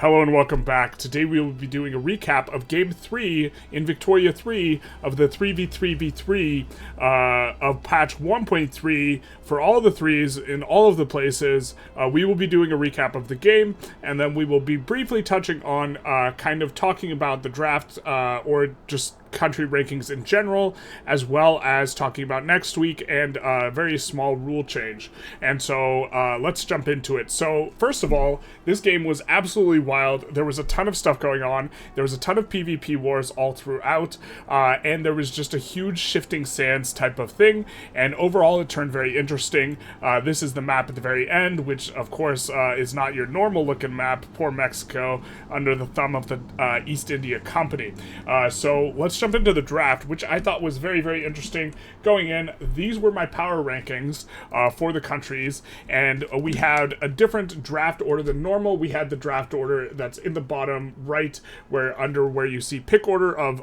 Hello and welcome back. Today we will be doing a recap of Game 3 in Victoria 3 of the 3v3v3 of patch 1.3 for all the threes in all of the places. We will be doing a recap of the game, and then we will be briefly touching on kind of talking about the draft or just country rankings in general, as well as talking about next week and a very small rule change. And so let's jump into it. So first of all, this game was absolutely wild. There was a ton of stuff going on. There was a ton of PvP wars all throughout, and there was just a huge shifting sands type of thing, and overall it turned very interesting. This is the map at the very end, which of course is not your normal looking map. Poor Mexico, under the thumb of the East India Company. So let's jump into the draft, which I thought was very, very interesting. Going in, these were my power rankings for the countries, and we had a different draft order than normal. We had the draft order that's in the bottom right, where you see pick order of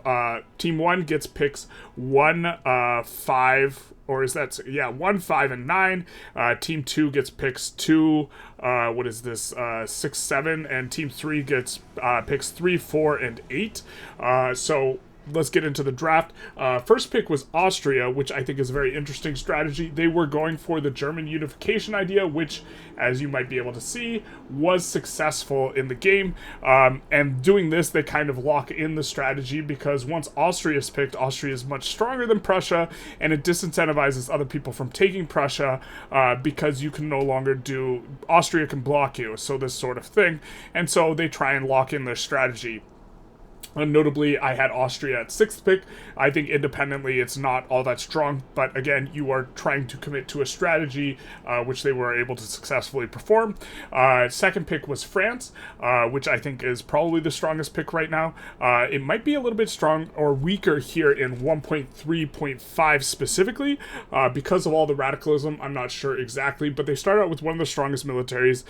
Team 1 gets picks 1, 5, or is that, yeah, 1, 5, and 9. Team 2 gets picks 2, 6, 7, and Team 3 gets picks 3, 4, and 8. So let's get into the draft. First pick was Austria, which I think is a very interesting strategy. They were going for the German unification idea, which, as you might be able to see, was successful in the game. And doing this, they kind of lock in the strategy, because once Austria is picked, Austria is much stronger than Prussia, and it disincentivizes other people from taking Prussia, because you can no longer Austria can block you, so this sort of thing. And so they try and lock in their strategy. Notably, I had Austria at 6th pick. I think independently it's not all that strong, but again, you are trying to commit to a strategy, which they were able to successfully perform. Second pick was France, which I think is probably the strongest pick right now. It might be a little bit strong or weaker here in 1.3.5 specifically, because of all the radicalism. I'm not sure exactly, but they start out with one of the strongest militaries.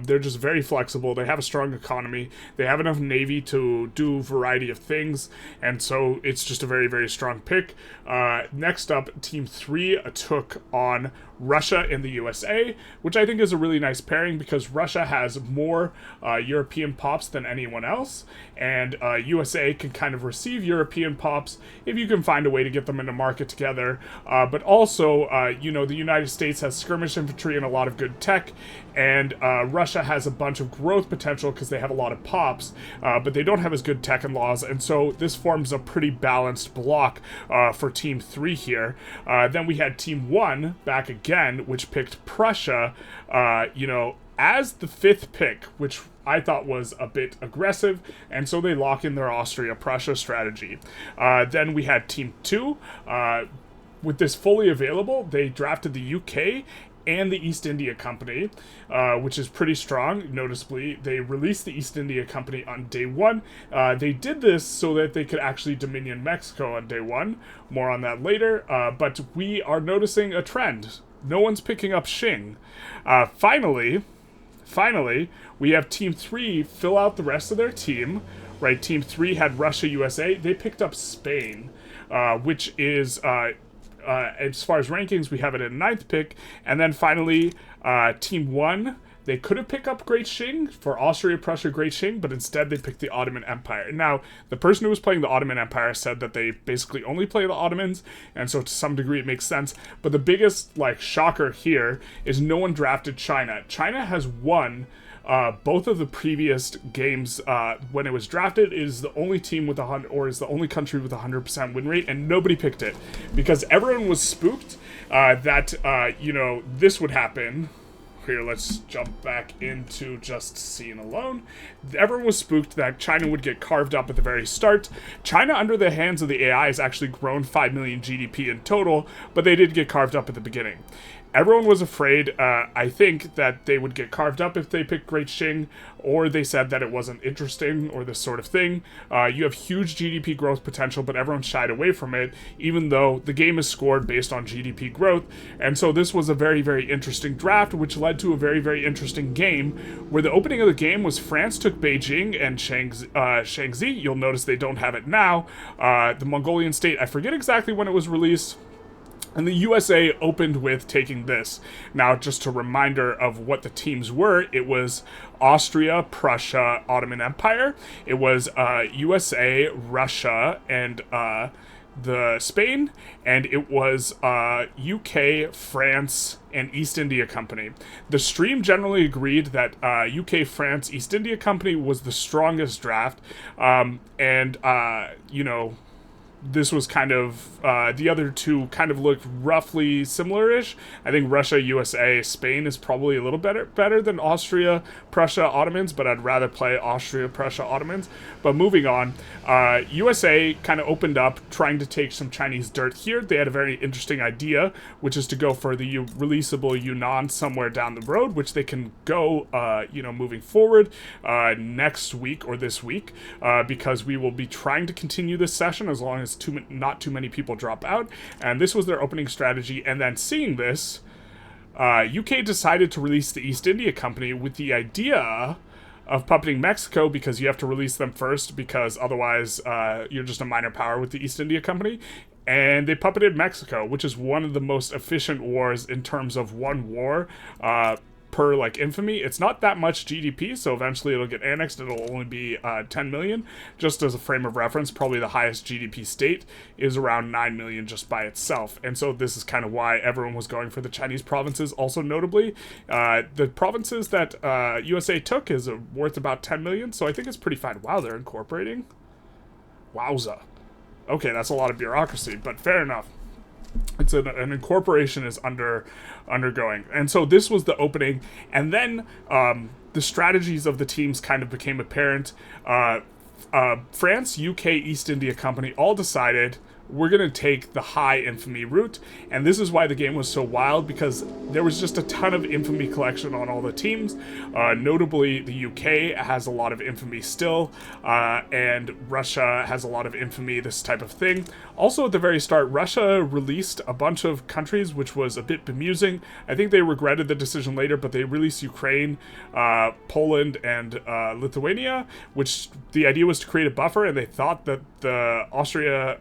They're just very flexible. They have a strong economy. They have enough navy to do variety of things, and so it's just a very, very strong pick. Next up, Team 3 took on Russia and the USA, which I think is a really nice pairing, because Russia has more European pops than anyone else, and USA can kind of receive European pops if you can find a way to get them in a market together. But also, the United States has skirmish infantry and a lot of good tech, and Russia has a bunch of growth potential because they have a lot of pops, but they don't have as good tech and laws, and so this forms a pretty balanced block for Team 3 here. Then we had Team 1 back again, which picked Prussia, as the 5th pick, which I thought was a bit aggressive, and so they lock in their Austria-Prussia strategy. Then we had Team 2. With this fully available, they drafted the UK and the East India Company, which is pretty strong. Noticeably, they released the East India Company on day 1. They did this so that they could actually dominion Mexico on day 1. More on that later, but we are noticing a trend. No one's picking up Qing. Finally, we have Team 3 fill out the rest of their team. Right, Team 3 had Russia, USA. They picked up Spain, which is... as far as rankings, we have it at 9th pick. And then finally, Team 1, they could have picked up Great Qing for Austria, Prussia, Great Qing, but instead they picked the Ottoman Empire. Now, the person who was playing the Ottoman Empire said that they basically only play the Ottomans, and so to some degree it makes sense. But the biggest, shocker here is no one drafted China. China has won both of the previous games when it was drafted. Is the only team with is the only country with 100% win rate, and nobody picked it because everyone was spooked that this would happen. Here, let's jump back into just seeing alone. Everyone was spooked that China would get carved up at the very start. China, under the hands of the AI, has actually grown 5 million GDP in total, but they did get carved up at the beginning. Everyone was afraid, I think, that they would get carved up if they picked Great Qing, or they said that it wasn't interesting, or this sort of thing. You have huge GDP growth potential, but everyone shied away from it, even though the game is scored based on GDP growth. And so this was a very, very interesting draft, which led to a very, very interesting game, where the opening of the game was France took Beijing and Shaanxi. You'll notice they don't have it now. The Mongolian state, I forget exactly when it was released. And the USA opened with taking this. Now, just a reminder of what the teams were, it was Austria, Prussia, Ottoman Empire. It was USA, Russia, and the Spain, and it was UK, France, and East India Company. The stream generally agreed that UK, France, East India Company was the strongest draft, and you know, this was kind of the other two kind of looked roughly similar-ish. I think Russia, USA, Spain is probably a little better than Austria, Prussia, Ottomans, but I'd rather play Austria, Prussia, Ottomans. But moving on, USA kind of opened up trying to take some Chinese dirt here. They had a very interesting idea, which is to go for the releasable Yunnan somewhere down the road, which they can go, moving forward next week or this week, because we will be trying to continue this session as long as not too many people drop out. And this was their opening strategy. And then seeing this, UK decided to release the East India Company with the idea of puppeting Mexico, because you have to release them first, because otherwise you're just a minor power with the East India Company. And they puppeted Mexico, which is one of the most efficient wars in terms of one war per like infamy. It's not that much GDP, so eventually it'll get annexed. It'll only be 10 million. Just as a frame of reference, probably the highest GDP state is around 9 million just by itself. And so this is kind of why everyone was going for the Chinese provinces. Also notably, the provinces that USA took is worth about 10 million, so I think it's pretty fine. Wow, they're incorporating? Wowza. Okay, that's a lot of bureaucracy, but fair enough. It's an incorporation is undergoing. And so this was the opening. And then the strategies of the teams kind of became apparent. France, UK, East India Company all decided we're going to take the high infamy route. And this is why the game was so wild, because there was just a ton of infamy collection on all the teams. Notably, the UK has a lot of infamy still, and Russia has a lot of infamy, this type of thing. Also, at the very start, Russia released a bunch of countries, which was a bit bemusing. I think they regretted the decision later, but they released Ukraine, Poland, and Lithuania, which the idea was to create a buffer, and they thought that the Austria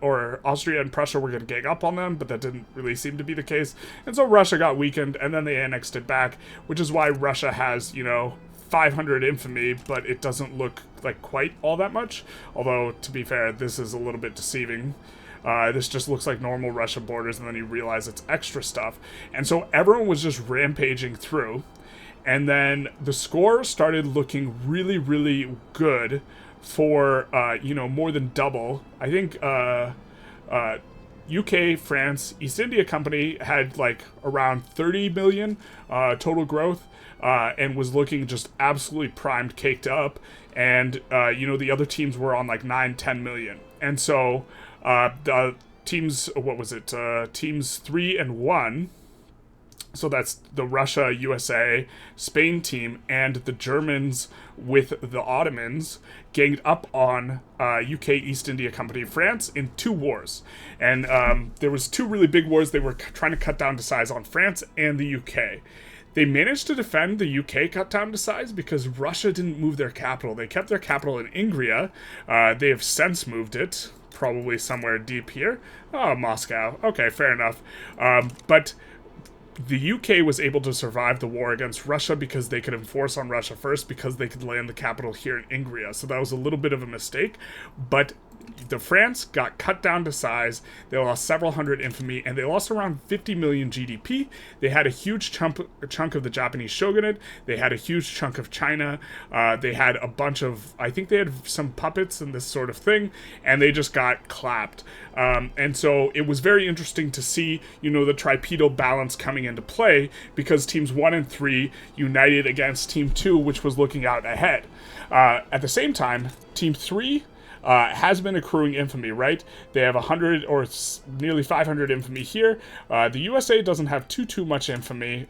and Prussia were going to gang up on them, but that didn't really seem to be the case. And so Russia got weakened, and then they annexed it back, which is why Russia has, 500 infamy, but it doesn't look like quite all that much. Although, to be fair, this is a little bit deceiving. This just looks like normal Russia borders, and then you realize it's extra stuff. And so everyone was just rampaging through. And then the score started looking really, really good for, more than double. I think UK, France, East India Company had like around 30 million total growth, and was looking just absolutely primed, caked up. And, the other teams were on like 9-10 million. And so the teams, teams 3 and 1, so that's the Russia, USA, Spain team, and the Germans with the Ottomans ganged up on UK, East India Company, France in 2 wars. And there was 2 really big wars. They were trying to cut down to size on France and the UK. They managed to defend the UK cut down to size because Russia didn't move their capital. They kept their capital in Ingria. They have since moved it, probably somewhere deep here. Oh, Moscow. Okay, fair enough. But the UK was able to survive the war against Russia because they could enforce on Russia first, because they could land the capital here in Ingria. So that was a little bit of a mistake, but the France got cut down to size. They lost several hundred infamy, and they lost around 50 million GDP. They had a huge chunk of the Japanese shogunate. They had a huge chunk of China. They had a bunch of, I think they had some puppets and this sort of thing, and they just got clapped. And so it was very interesting to see, the tripedal balance coming into play, because teams 1 and 3 united against team 2, which was looking out ahead. At the same time, team 3 has been accruing infamy, right? They have 100 or nearly 500 infamy here. The USA doesn't have too much infamy,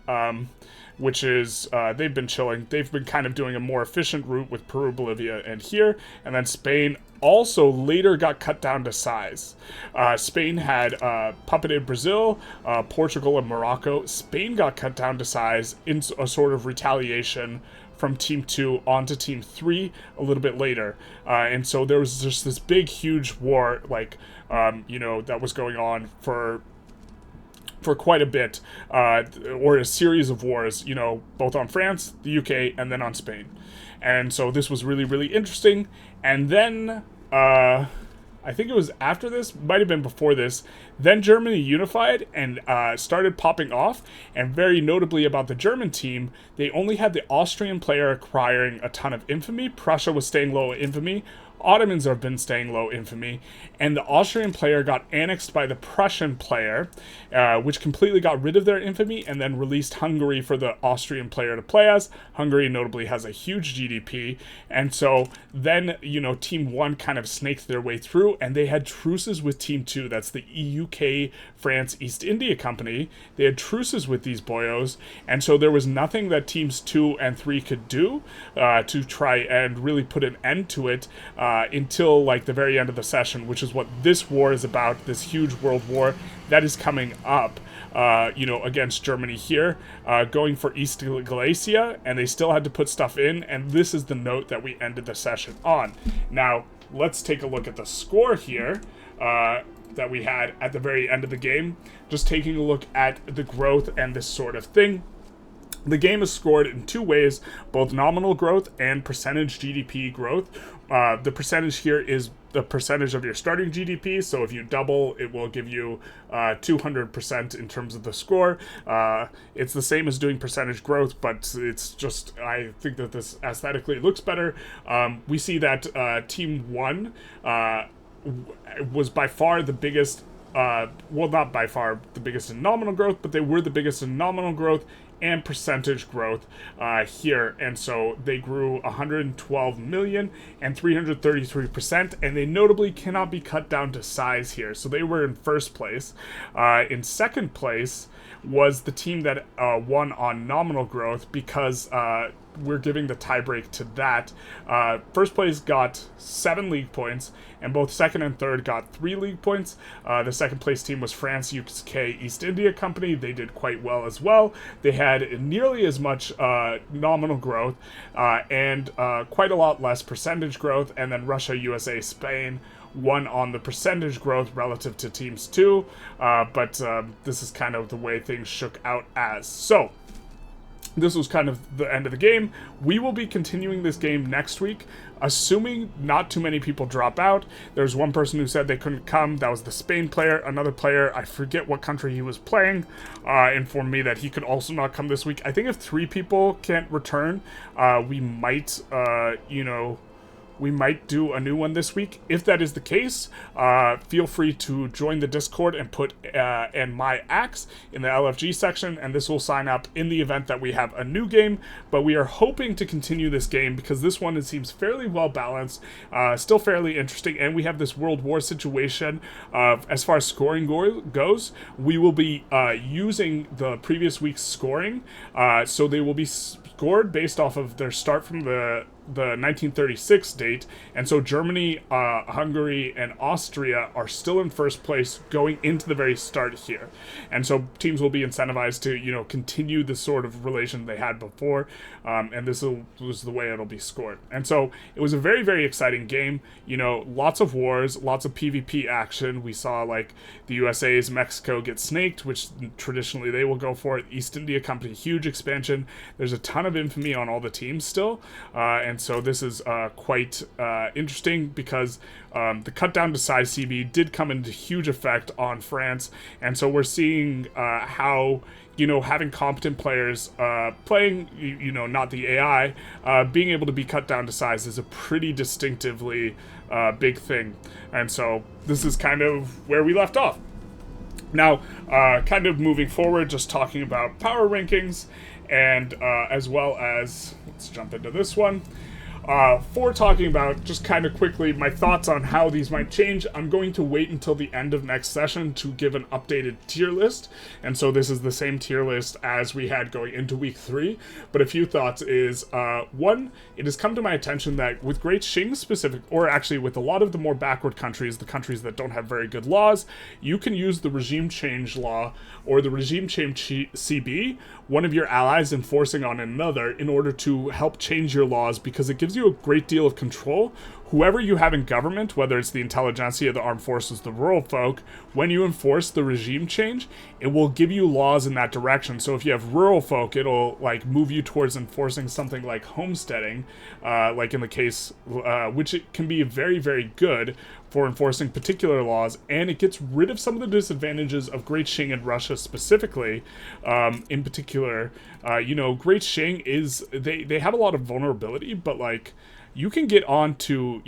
which is, they've been chilling. They've been kind of doing a more efficient route with Peru, Bolivia, and here. And then Spain also later got cut down to size. Spain had puppeted Brazil, Portugal, and Morocco. Spain got cut down to size in a sort of retaliation from Team 2 onto Team 3 a little bit later. And so there was just this big, huge war, that was going on for for quite a bit, or a series of wars, both on France, the UK, and then on Spain. And so this was really, really interesting. And then, I think it was after this, might have been before this, then Germany unified and started popping off. And very notably about the German team, they only had the Austrian player acquiring a ton of infamy. Prussia was staying low infamy. Ottomans have been staying low infamy, and the Austrian player got annexed by the Prussian player, which completely got rid of their infamy and then released Hungary for the Austrian player to play as. Hungary notably has a huge GDP, and so then, Team 1 kind of snaked their way through, and they had truces with Team 2, that's the UK, France, East India Company. They had truces with these boyos, and so there was nothing that Teams 2 and 3 could do to try and really put an end to it, until like the very end of the session, which is what this war is about, this huge world war that is coming up, against Germany here, going for East Galicia, and they still had to put stuff in, and this is the note that we ended the session on. Now, let's take a look at the score here that we had at the very end of the game, just taking a look at the growth and this sort of thing. The game is scored in two ways, both nominal growth and percentage GDP growth. The percentage here is the percentage of your starting GDP, so if you double, it will give you 200% in terms of the score. It's the same as doing percentage growth, but it's just, I think that this aesthetically looks better. We see that Team 1 was by far the biggest, not by far the biggest in nominal growth, but they were the biggest in nominal growth and percentage growth here, and so they grew 112 million and 333%, and they notably cannot be cut down to size here, so they were in first place. In second place was the team that won on nominal growth, because we're giving the tiebreak to that. First place got 7 league points, and both second and third got 3 league points. The second place team was France, UK, East India Company. They did quite well as well. They had nearly as much nominal growth and quite a lot less percentage growth, and then Russia, USA, Spain won on the percentage growth relative to teams 2, but this is kind of the way things shook out as. So, this was kind of the end of the game. We will be continuing this game next week, assuming not too many people drop out. There's one person who said they couldn't come. That was the Spain player. Another player, I forget what country he was playing, informed me that he could also not come this week. I think if 3 people can't return, we might, we might do a new one this week. If that is the case, feel free to join the Discord and put and my axe in the LFG section, and this will sign up in the event that we have a new game. But we are hoping to continue this game because this one, it seems fairly well balanced, still fairly interesting, and we have this World War situation. As far as scoring goes, we will be using the previous week's scoring, so they will be scored based off of their start from the 1936 date, and so Germany, Hungary, and Austria are still in first place going into the very start here, and so teams will be incentivized to continue the sort of relation they had before, and this was the way it'll be scored. And so it was a very, very exciting game. Lots of wars, lots of PvP action. We saw like the USA's Mexico get snaked, which traditionally they will go for it. East India Company, huge expansion. There's a ton of infamy on all the teams still, and so this is quite interesting because the cut down to size CB did come into huge effect on France, and so we're seeing how having competent players playing, not the AI, being able to be cut down to size is a pretty distinctively big thing, and so this is kind of where we left off. Now, kind of moving forward, just talking about power rankings, and as well as, let's jump into this one. For talking about, just kind of quickly, my thoughts on how these might change, I'm going to wait until the end of next session to give an updated tier list, and so this is the same tier list as we had going into week 3, but a few thoughts is, one, it has come to my attention that with Great Qing specific, or actually with a lot of the more backward countries, the countries that don't have very good laws, you can use the regime change law, or the regime change CB, one of your allies enforcing on another in order to help change your laws, because it gives you a great deal of control whoever you have in government, whether it's the intelligentsia, the armed forces, the rural folk, when you enforce the regime change, it will give you laws in that direction. So if you have rural folk, it'll like move you towards enforcing something like homesteading, like in the case, which it can be very, very good for enforcing particular laws, and it gets rid of some of the disadvantages of Great Qing and Russia specifically. In particular, Great Qing is, they have a lot of vulnerability, but like, you can get on to,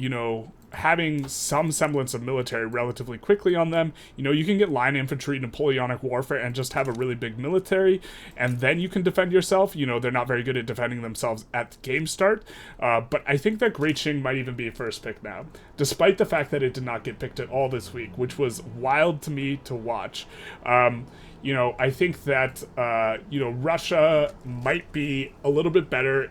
having some semblance of military relatively quickly on them. You can get line infantry, Napoleonic warfare, and just have a really big military, and then you can defend yourself. They're not very good at defending themselves at the game start, but I think that Great Qing might even be first pick now, despite the fact that it did not get picked at all this week, which was wild to me to watch. I think that, Russia might be a little bit better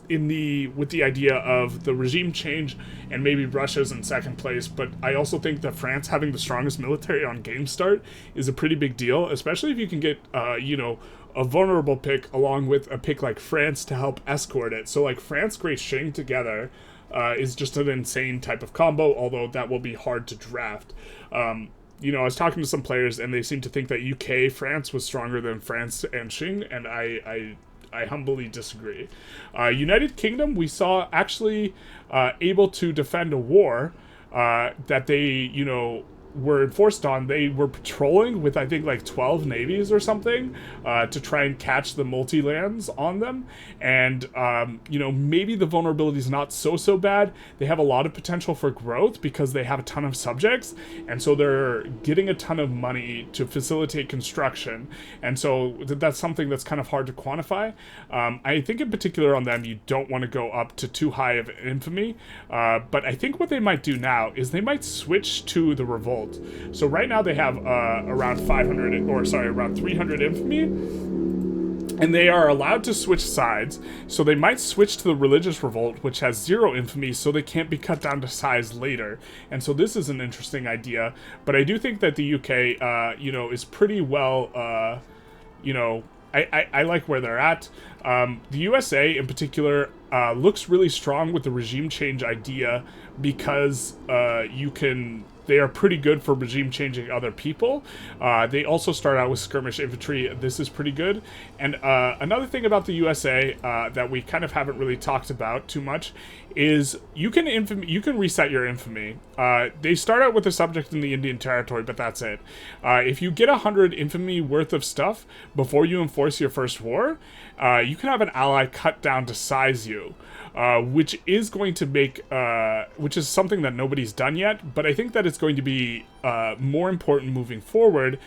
with the idea of the regime change, and maybe Russia's in second place, but I also think that France having the strongest military on game start is a pretty big deal, especially if you can get, a vulnerable pick along with a pick like France to help escort it. So like France, Great Qing together is just an insane type of combo, although that will be hard to draft. I was talking to some players and they seem to think that UK France was stronger than France and Qing, and I humbly disagree. United Kingdom, we saw actually able to defend a war that they, were enforced on. They were patrolling with, I think, like 12 navies or something to try and catch the multi-lands on them. And, maybe the vulnerability is not so bad. They have a lot of potential for growth because they have a ton of subjects. And so they're getting a ton of money to facilitate construction. And so that's something that's kind of hard to quantify. I think in particular on them, you don't want to go up to too high of infamy. But I think what they might do now is they might switch to the revolt. So right now they have around 300 infamy, and they are allowed to switch sides. So they might switch to the religious revolt, which has 0 infamy, so they can't be cut down to size later. And so this is an interesting idea. But I do think that the UK, is pretty well, I like where they're at. The USA in particular looks really strong with the regime change idea because they are pretty good for regime changing other people. They also start out with skirmish infantry. This is pretty good. And another thing about the USA that we kind of haven't really talked about too much is you can reset your infamy. They start out with a subject in the Indian Territory, but that's it. If you get 100 infamy worth of stuff before you enforce your first war, you can have an ally cut down to size you. Which is going to make, which is something that nobody's done yet, but I think that it's going to be more important moving forward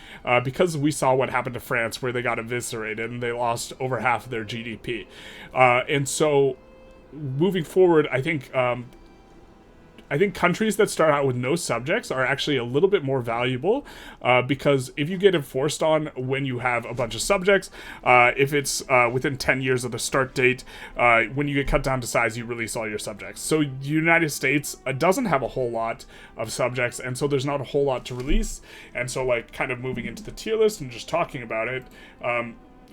because we saw what happened to France where they got eviscerated and they lost over half of their GDP. And so moving forward, I think countries that start out with no subjects are actually a little bit more valuable because if you get enforced on when you have a bunch of subjects, if it's within 10 years of the start date, when you get cut down to size, you release all your subjects. So the United States doesn't have a whole lot of subjects, and so there's not a whole lot to release. And so like kind of moving into the tier list and just talking about it,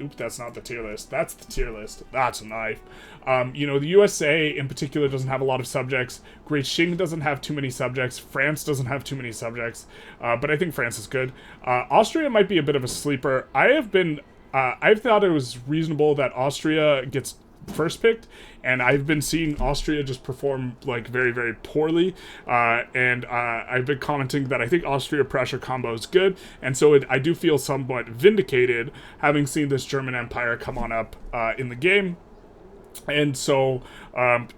oops, that's not the tier list. That's the tier list. That's a knife. The USA in particular doesn't have a lot of subjects. Great Qing doesn't have too many subjects. France doesn't have too many subjects. But I think France is good. Austria might be a bit of a sleeper. I've thought it was reasonable that Austria gets first picked, and I've been seeing Austria just perform like very, very poorly, and I've been commenting that I think Austria-Prussia combo is good, and so I do feel somewhat vindicated having seen this German Empire come on up in the game. And so,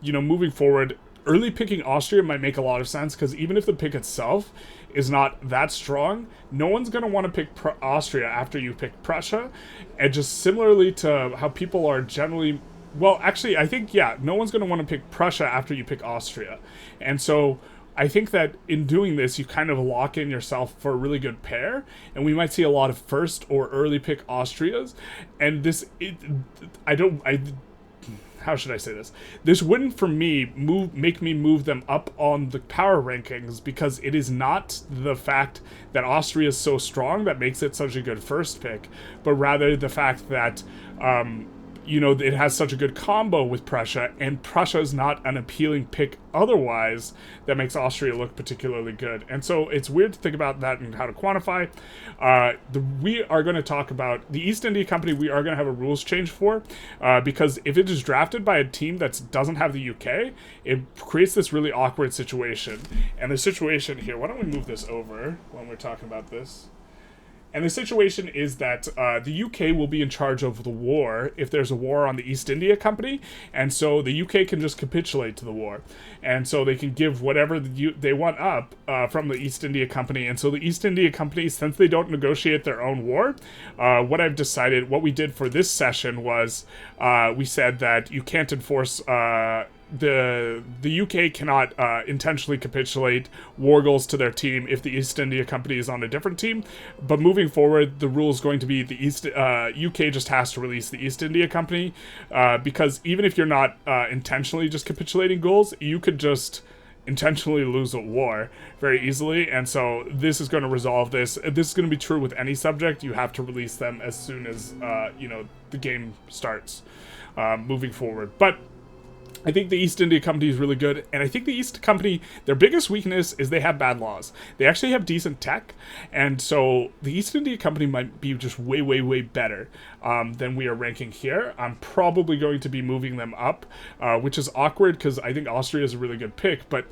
moving forward, early picking Austria might make a lot of sense, because even if the pick itself is not that strong, no one's going to want to pick Austria after you pick Prussia, and just similarly to how people are generally... Well, actually, I think, no one's going to want to pick Prussia after you pick Austria. And so I think that in doing this, you kind of lock in yourself for a really good pair. And we might see a lot of first or early pick Austrias. And how should I say this? This wouldn't, for me, make me move them up on the power rankings, because it is not the fact that Austria is so strong that makes it such a good first pick, but rather the fact that... you know, it has such a good combo with Prussia, and Prussia is not an appealing pick otherwise that makes Austria look particularly good. And so it's weird to think about that and how to quantify. We are going to talk about the East India Company. We are going to have a rules change for, because if it is drafted by a team that doesn't have the UK, it creates this really awkward situation. And the situation here, why don't we move this over when we're talking about this? And the situation is that the UK will be in charge of the war if there's a war on the East India Company, and so the UK can just capitulate to the war, and so they can give whatever they want up from the East India Company. And so the East India Company, since they don't negotiate their own war, what we did for this session was we said that you can't enforce the UK cannot intentionally capitulate war goals to their team if the East India Company is on a different team. But moving forward, the rule is going to be the UK just has to release the East India Company, because even if you're not intentionally just capitulating goals, you could just intentionally lose a war very easily. And so this is going to resolve this. This is going to be true with any subject. You have to release them as soon as the game starts moving forward. But I think the East India Company is really good, and I think the East Company, their biggest weakness is they have bad laws. They actually have decent tech, and so the East India Company might be just way, way, way better than we are ranking here. I'm probably going to be moving them up, which is awkward because I think Austria is a really good pick, but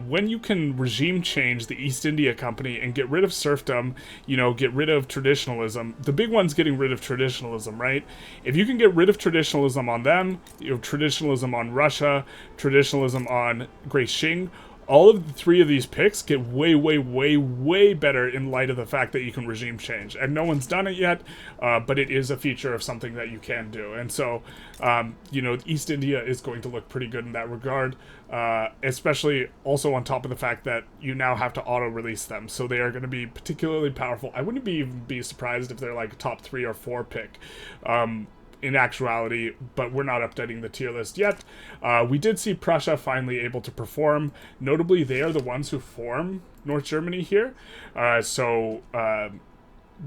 when you can regime change the East India Company and get rid of serfdom, get rid of traditionalism. The big one's getting rid of traditionalism, right? If you can get rid of traditionalism on them, you have traditionalism on Russia, traditionalism on Great Qing, all of the three of these picks get way, way, way, way better in light of the fact that you can regime change. And no one's done it yet, but it is a feature of something that you can do. And so, East India is going to look pretty good in that regard, especially also on top of the fact that you now have to auto-release them. So they are going to be particularly powerful. I wouldn't even be surprised if they're like a top 3 or 4 pick. In actuality, but we're not updating the tier list yet. We did see Prussia finally able to perform. Notably, they are the ones who form North Germany here.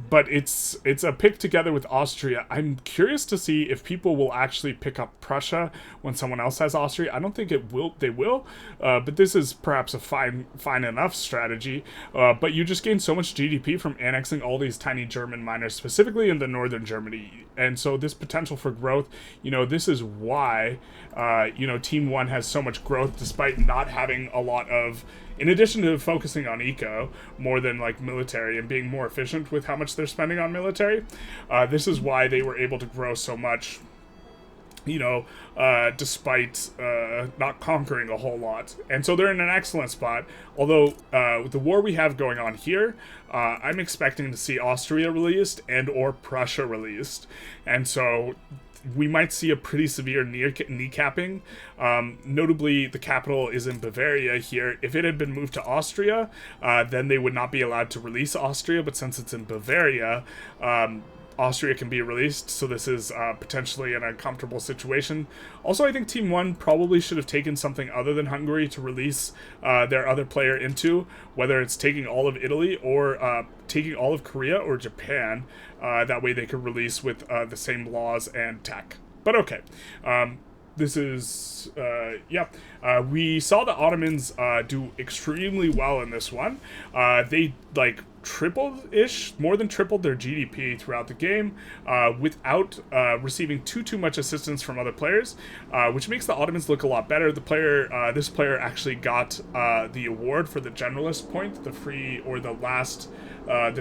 But it's a pick together with Austria. I'm curious to see if people will actually pick up Prussia when someone else has Austria. I don't think they will, but this is perhaps a fine enough strategy. But you just gain so much GDP from annexing all these tiny German miners, specifically in the northern Germany. And so this potential for growth, this is why, Team 1 has so much growth despite not having a lot of, in addition to focusing on eco more than like military and being more efficient with how much they're spending on military, this is why they were able to grow so much, despite not conquering a whole lot. And so they're in an excellent spot. Although with the war we have going on here, I'm expecting to see Austria released and or Prussia released. And so we might see a pretty severe kneecapping. Notably, the capital is in Bavaria here. If it had been moved to Austria, then they would not be allowed to release Austria, but since it's in Bavaria, Austria can be released, so this is potentially an uncomfortable situation. Also, I think Team 1 probably should have taken something other than Hungary to release their other player into, whether it's taking all of Italy or taking all of Korea or Japan. That way they could release with the same laws and tech. But okay. This is, we saw the Ottomans do extremely well in this one. They, more than tripled their GDP throughout the game without receiving too much assistance from other players, which makes the Ottomans look a lot better. This player actually got the award for the Generalist point, the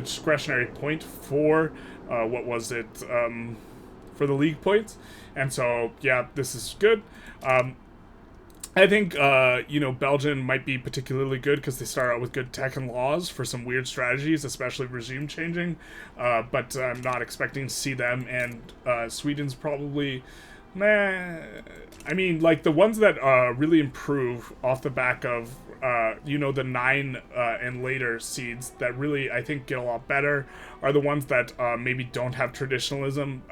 discretionary point for, for the league points. And so, yeah, this is good. I think, Belgium might be particularly good because they start out with good tech and laws for some weird strategies, especially regime changing. But I'm not expecting to see them. And Sweden's probably, I mean, the ones that really improve off the back of, the 9 and later seeds that really, I think, get a lot better are the ones that maybe don't have traditionalism,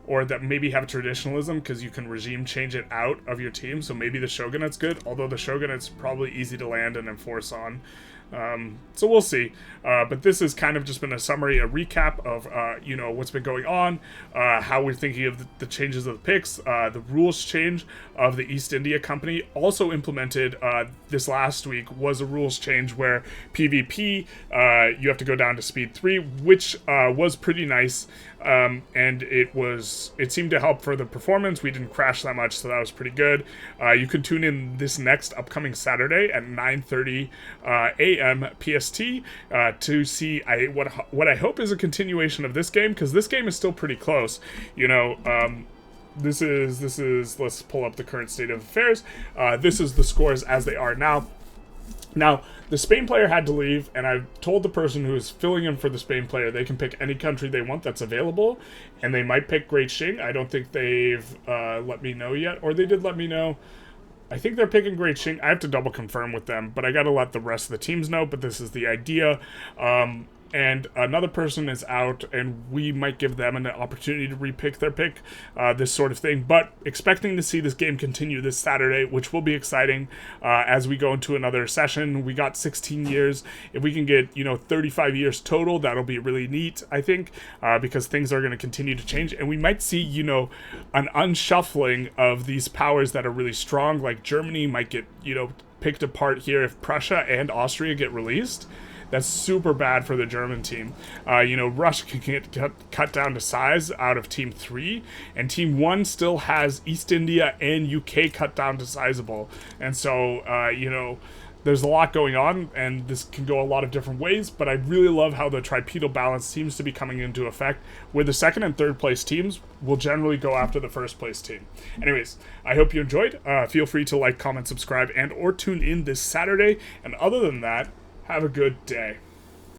or that maybe have traditionalism because you can regime change it out of your team. So maybe the Shogunate's good, although the Shogunate's probably easy to land and enforce on. So we'll see. But this has kind of just been a summary, a recap of, what's been going on, how we're thinking of the changes of the picks, the rules change of the East India Company. Also implemented this last week was a rules change where PvP, you have to go down to speed 3, which was pretty nice. And it seemed to help for the performance. We didn't crash that much, so that was pretty good. You can tune in this next upcoming Saturday at 9:30 a.m. PST to see what I hope is a continuation of this game, because this game is still pretty close. This is let's pull up the current state of affairs. This is the scores as they are now. Now, the Spain player had to leave, and I've told the person who is filling in for the Spain player they can pick any country they want that's available, and they might pick Great Qing. I don't think they've let me know yet, or they did let me know. I think they're picking Great Qing. I have to double confirm with them, but I got to let the rest of the teams know, but this is the idea. And another person is out, and we might give them an opportunity to repick their pick, this sort of thing. But expecting to see this game continue this Saturday, which will be exciting as we go into another session. We got 16 years. If we can get, 35 years total, that'll be really neat, I think, because things are going to continue to change. And we might see, an unshuffling of these powers that are really strong, like Germany might get, picked apart here if Prussia and Austria get released. That's super bad for the German team. Russia can get cut down to size out of Team 3, and Team 1 still has East India and UK cut down to sizable. And so, there's a lot going on, and this can go a lot of different ways, but I really love how the tripedal balance seems to be coming into effect, where the second and third place teams will generally go after the first place team. Anyways, I hope you enjoyed. Feel free to like, comment, subscribe, and or tune in this Saturday. And other than that, have a good day.